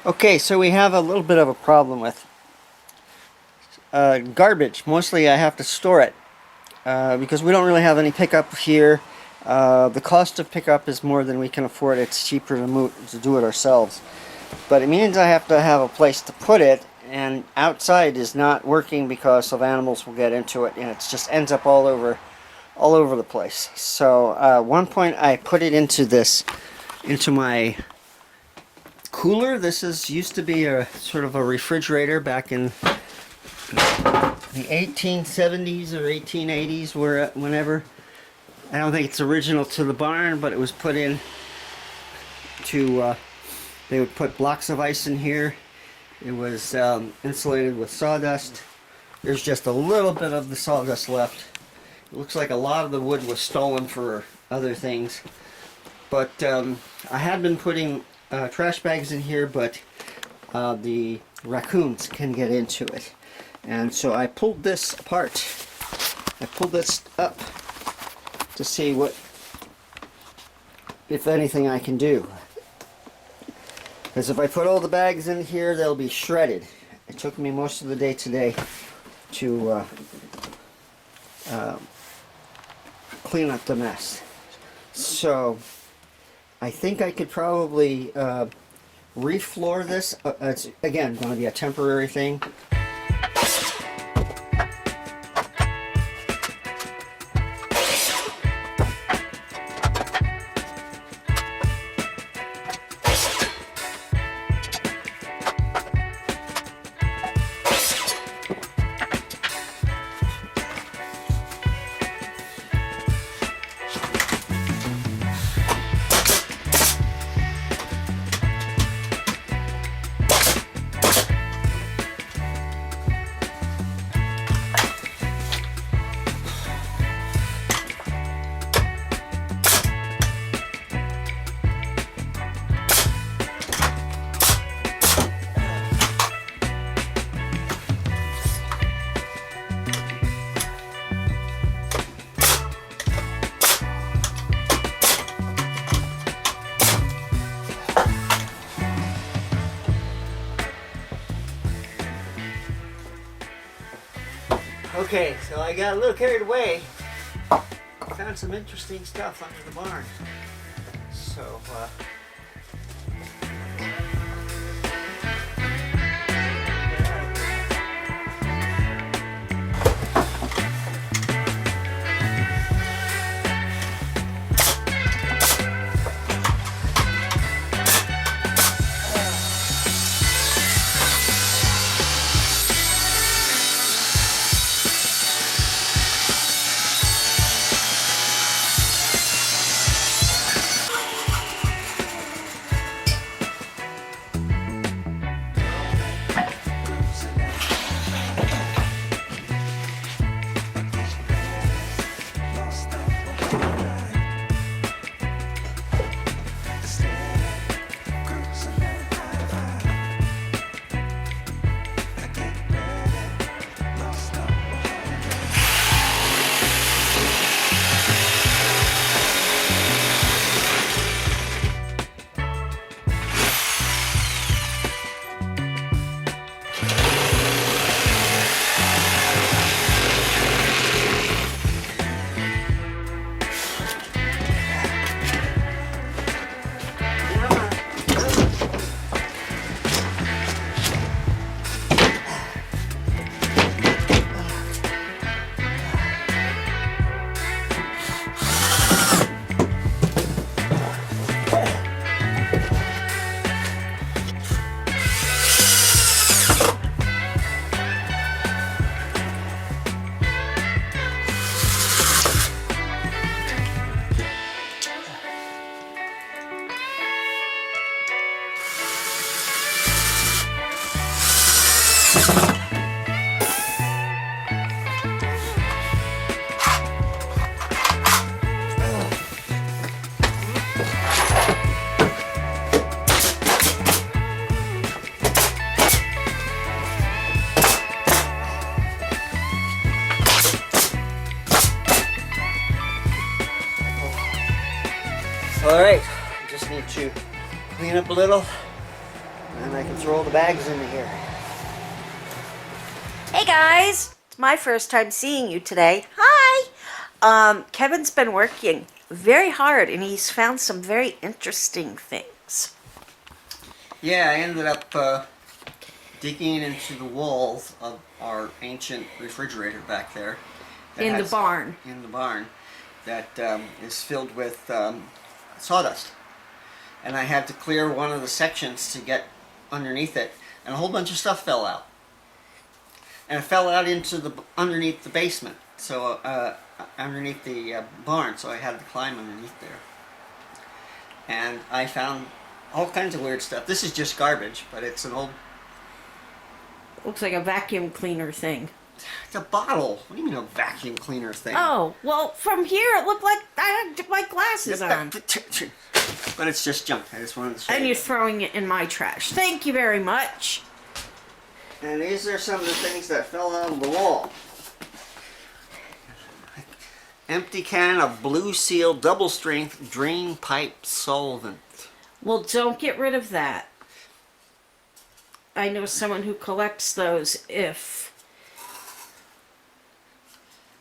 Okay, so we have a little bit of a problem with garbage. Mostly I have to store it because we don't really have any pickup here. The cost of pickup is more than we can afford. It's cheaper to do it ourselves. But it means I have to have a place to put it, and outside is not working because of animals will get into it, and it just ends up all over the place. So at one point I put it into my cooler. This used to be a sort of a refrigerator back in the 1870s or 1880s, whenever. I don't think it's original to the barn, but it was put in to, they would put blocks of ice in here. It was insulated with sawdust. There's just a little bit of the sawdust left. It looks like a lot of the wood was stolen for other things. But I had been putting trash bags in here, but the raccoons can get into it. And so I pulled this apart. I pulled this up to see what, if anything, I can do. Because if I put all the bags in here, they'll be shredded. It took me most of the day today to clean up the mess. So I think I could probably refloor this. It's again going to be a temporary thing. Okay, so I got a little carried away. Found some interesting stuff under the barn. So, alright, just need to clean up a little. And I can throw all the bags into here. Hey guys, it's my first time seeing you today. Hi! Kevin's been working very hard and he's found some very interesting things. Yeah, I ended up digging into the walls of our ancient refrigerator back there. In the barn. In the barn that is filled with sawdust. And I had to clear one of the sections to get underneath it, and a whole bunch of stuff fell out. And it fell out into underneath the basement, so underneath the barn, so I had to climb underneath there. And I found all kinds of weird stuff. This is just garbage, but it's an old... Looks like a vacuum cleaner thing. It's a bottle. What do you mean a vacuum cleaner thing? Oh, well, from here it looked like I had my glasses on. But it's just junk. I just wanted to show you. And you're throwing it in my trash. Thank you very much. And these are some of the things that fell out of the wall. Empty can of Blue Seal double strength drain pipe solvent. Well, don't get rid of that. I know someone who collects those if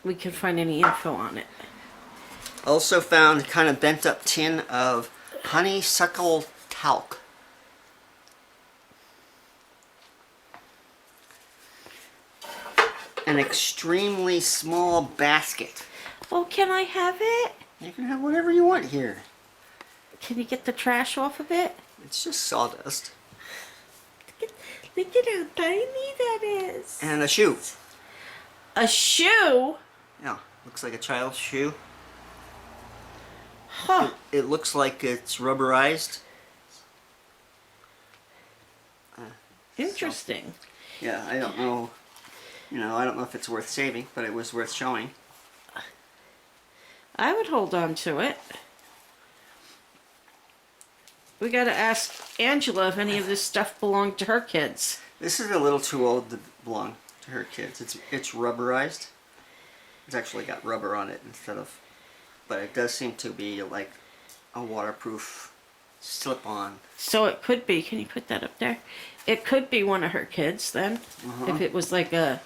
we can find any info on it. Also found a kind of bent up tin of honeysuckle talc. An extremely small basket. Oh, can I have it? You can have whatever you want here. Can you get the trash off of it? It's just sawdust. Look at how tiny that is. And a shoe. A shoe? Yeah, looks like a child's shoe. Huh. It looks like it's rubberized. Interesting. So, yeah, I don't know. You know, I don't know if it's worth saving, but it was worth showing. I would hold on to it. We gotta ask Angela if any of this stuff belonged to her kids. This is a little too old to belong to her kids. It's rubberized. It's actually got rubber on it instead of... But it does seem to be like a waterproof slip-on. So it could be, can you put that up there? It could be one of her kids then. If it was like a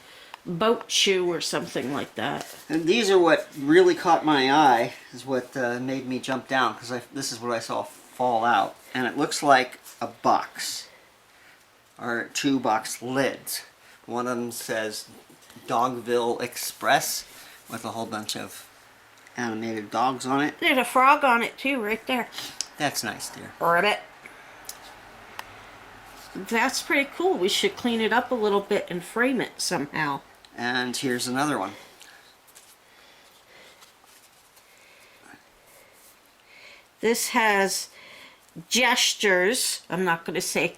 boat shoe or something like that. And these are what really caught my eye, is what made me jump down, because this is what I saw fall out. And it looks like a box, or 2 box lids. One of them says Dogville Express, with a whole bunch of animated dogs on it. There's a frog on it too, right there. That's nice, dear. Ribbit. That's pretty cool. We should clean it up a little bit and frame it somehow. And here's another one. This has gestures. I'm not going to say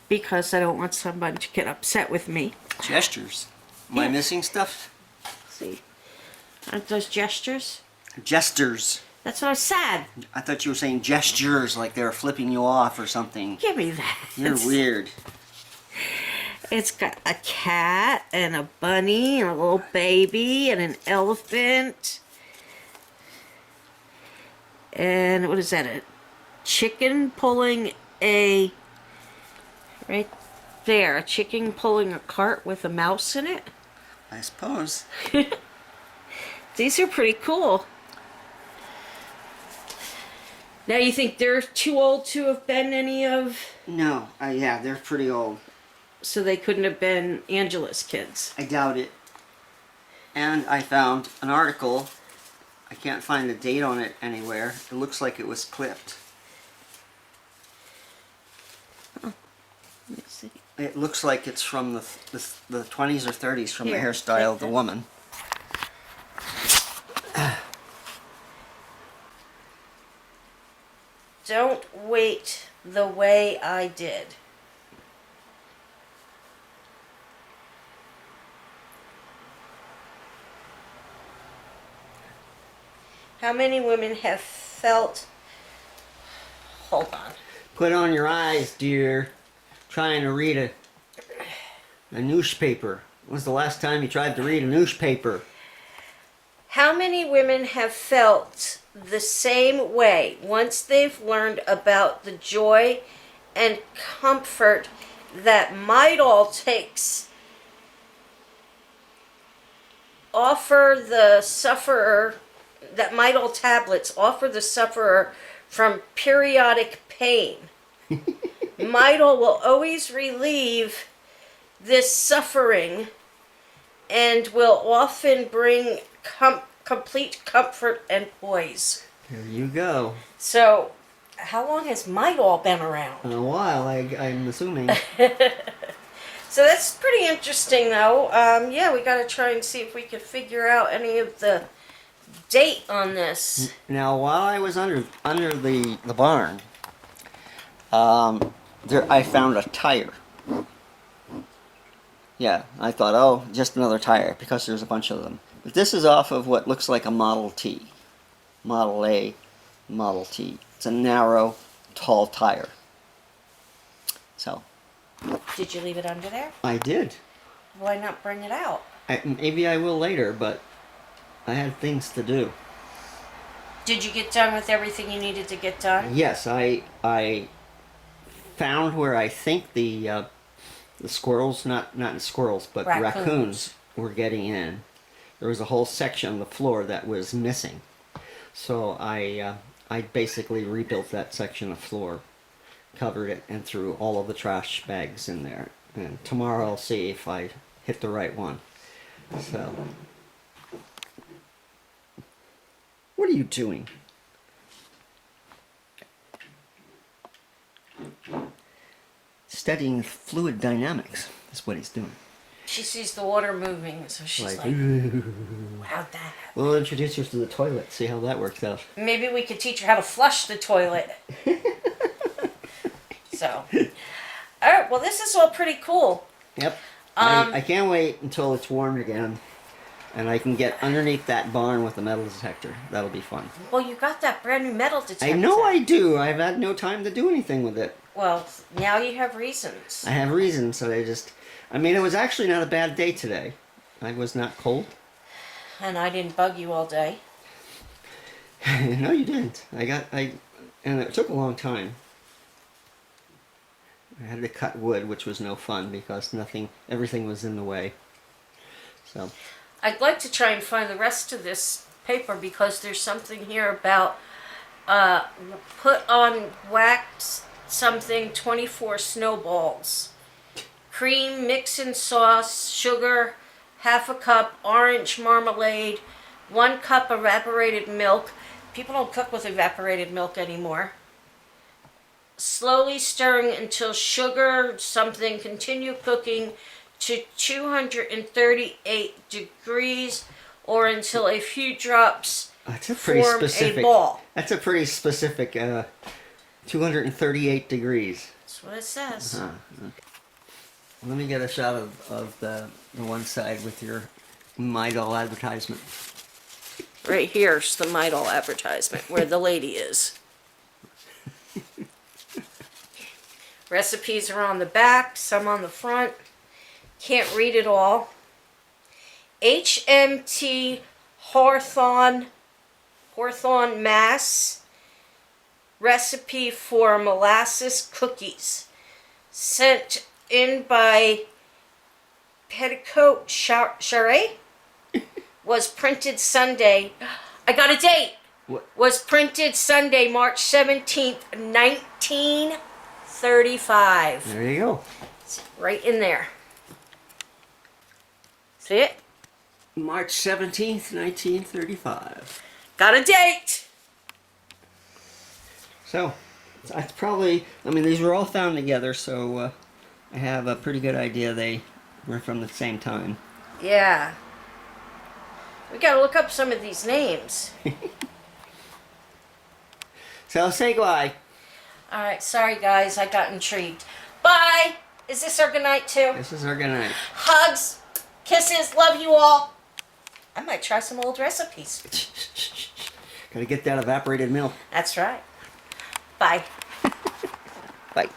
because I don't want someone to get upset with me. Gestures. Am I missing stuff? See, aren't those gestures? Gestures. That's what I said. I thought you were saying gestures, like they were flipping you off or something. Give me that. You're weird. It's got a cat and a bunny and a little baby and an elephant. And what is that? A chicken pulling a... Right there. A chicken pulling a cart with a mouse in it. I suppose. These are pretty cool. Now you think they're too old to have been any of... No. Yeah, they're pretty old. So they couldn't have been Angela's kids. I doubt it. And I found an article. I can't find a date on it anywhere. It looks like it was clipped. Oh, let me see. It looks like it's from the 20s or 30s, from Here, the hairstyle of take the that. woman. Don't wait the way I did. How many women have felt... Hold on. Put on your eyes, dear. Trying to read a newspaper. When was the last time you tried to read a newspaper? How many women have felt the same way once they've learned about the joy and comfort that Midol takes offer the sufferer, that Midol tablets offer the sufferer from periodic pain. Midol will always relieve this suffering and will often bring complete comfort and poise. There you go. So, how long has Midol been around? A while, I'm assuming. So that's pretty interesting, though. Yeah, we got to try and see if we can figure out any of the date on this. Now, while I was under the barn, I found a tire. Yeah, I thought, oh, just another tire, because there's a bunch of them. But this is off of what looks like a Model T. Model A, Model T. It's a narrow, tall tire. So. Did you leave it under there? I did. Why not bring it out? Maybe I will later, but I had things to do. Did you get done with everything you needed to get done? Yes, I found where I think the squirrels, not squirrels, but raccoons were getting in. There was a whole section of the floor that was missing. So I basically rebuilt that section of floor, covered it, and threw all of the trash bags in there. And tomorrow I'll see if I hit the right one. So, what are you doing? Studying fluid dynamics is what he's doing. She sees the water moving, so she's like, how'd that happen? We'll introduce her to the toilet, see how that works out. Maybe we could teach her how to flush the toilet. So, alright, well this is all pretty cool. Yep. I can't wait until it's warm again and I can get underneath that barn with the metal detector. That'll be fun. Well, you got that brand new metal detector. I know I do. I've had no time to do anything with it. Well, now you have reasons. I have reasons, so I mean, it was actually not a bad day today. I was not cold. And I didn't bug you all day. No, you didn't. And it took a long time. I had to cut wood, which was no fun because everything was in the way. So. I'd like to try and find the rest of this paper because there's something here about put on wax something 24 snowballs. Cream, mix in sauce, sugar, half a cup, orange marmalade, 1 cup evaporated milk. People don't cook with evaporated milk anymore. Slowly stirring until sugar something, continue cooking to 238 degrees or until a few drops form a ball. That's a pretty specific 238 degrees. That's what it says. Uh-huh. Let me get a shot of the one side with your Midol advertisement. Right here's the Midol advertisement where the lady is. Recipes are on the back, some on the front. Can't read it all. HMT Hawthorne, Mass. Recipe for molasses cookies. Sent in by Petticoat Charret. Was printed Sunday. I got a date. What? Was printed Sunday, March 17th, 1935. There you go. It's right in there. See it? March 17th, 1935. Got a date! So, that's probably, I mean, these were all found together, so I have a pretty good idea they were from the same time. Yeah. We gotta look up some of these names. So, say goodbye. Alright, sorry guys, I got intrigued. Bye! Is this our good night too? This is our good night. Hugs, kisses, love you all. I might try some old recipes. Gotta get that evaporated milk. That's right. Bye. Bye.